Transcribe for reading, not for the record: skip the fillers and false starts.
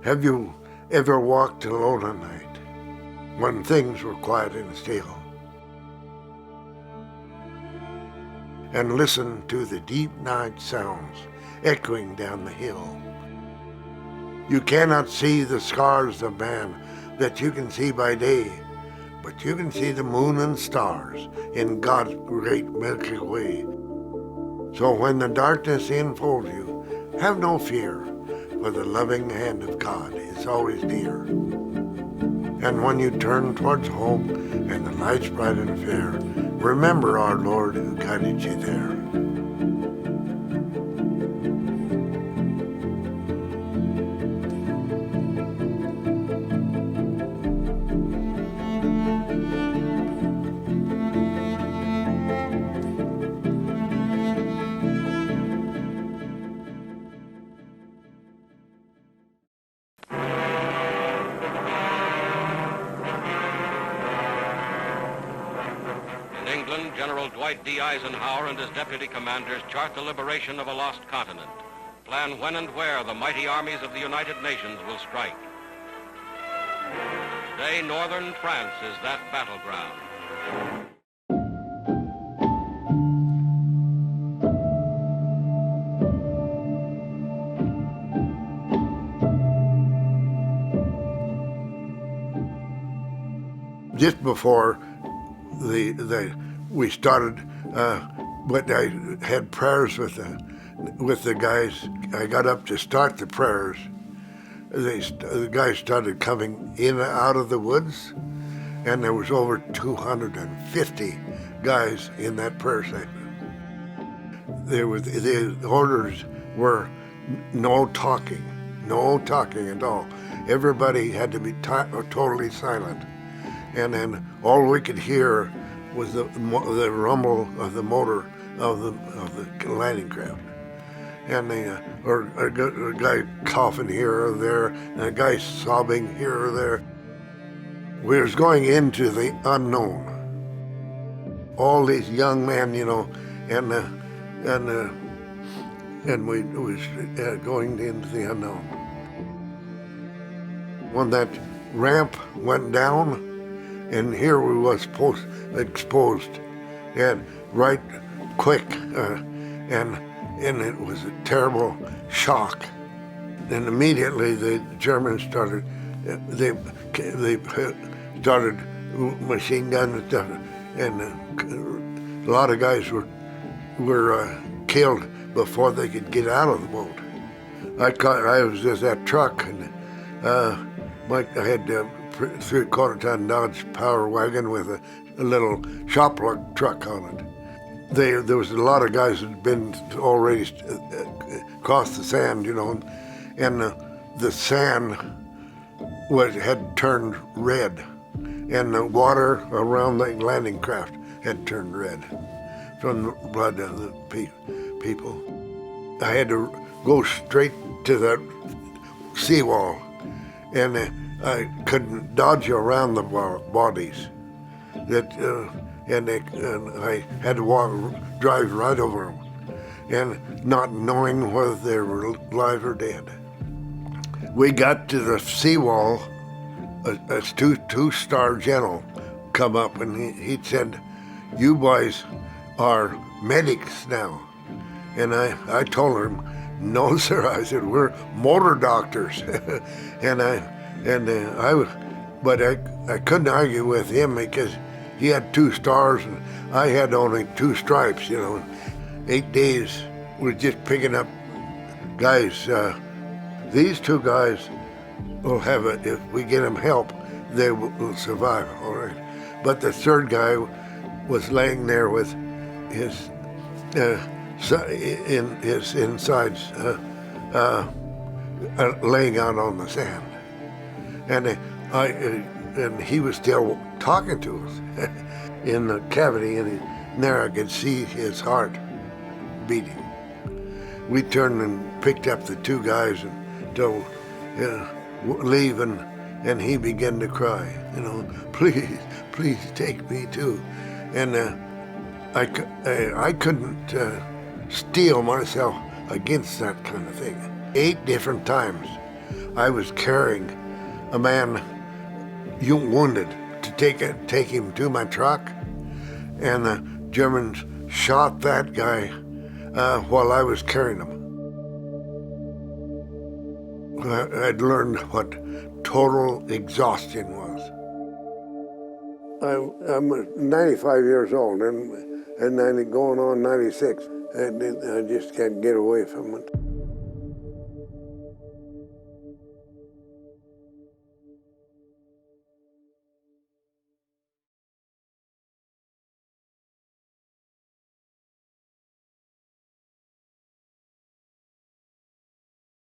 Have you ever walked alone at night when things were quiet and still, and listened to the deep night sounds echoing down the hill? You cannot see the scars of man that you can see by day, but you can see the moon and stars in God's great Milky Way. So when the darkness enfolds you, have no fear, for the loving hand of God is always near. And when you turn towards home and the light's bright and fair, remember our Lord who guided you there. General Dwight D. Eisenhower and his deputy commanders chart the liberation of a lost continent, plan when and where the mighty armies of the United Nations will strike. Today, northern France is that battleground. Just before we started, but I had prayers with the guys. I got up to start the prayers. The guys started coming in and out of the woods, and there was over 250 guys in that prayer section. The orders were no talking at all. Everybody had to be totally silent, and then all we could hear was the rumble of the motor of the landing craft, and or a guy coughing here or there, and a guy sobbing here or there. We was going into the unknown. All these young men, and we was going into the unknown. When that ramp went down, and here we was exposed, and right quick, and it was a terrible shock. And immediately the Germans started, they started machine guns and stuff, and a lot of guys were killed before they could get out of the boat. I was just that truck, and I had 3/4-ton Dodge Power Wagon with a little shop truck on it. There was a lot of guys that had been already across the sand, and the sand had turned red, and the water around the landing craft had turned red from the blood of the people. I had to go straight to that seawall, and I couldn't dodge around the bodies. And I had to drive right over them, and not knowing whether they were alive or dead. We got to the seawall. A two-star general come up, and he said, "You boys are medics now." And I told him, "No, sir." I said, "We're motor doctors." But I couldn't argue with him because he had 2 stars and I had only 2 stripes, 8 days we're just picking up guys. These 2 guys will have it. If we get them help, they will survive, all right. But the 3rd guy was laying there with his insides laying out on the sand. And he was still talking to us in the cavity, and there I could see his heart beating. We turned and picked up the 2 guys and told leave, and he began to cry, please take me too. And I couldn't steel myself against that kind of thing. 8 different times I was carrying a man wounded to take him to my truck, and the Germans shot that guy while I was carrying him. I'd learned what total exhaustion was. I'm 95 years old and going on 96, and I just can't get away from it.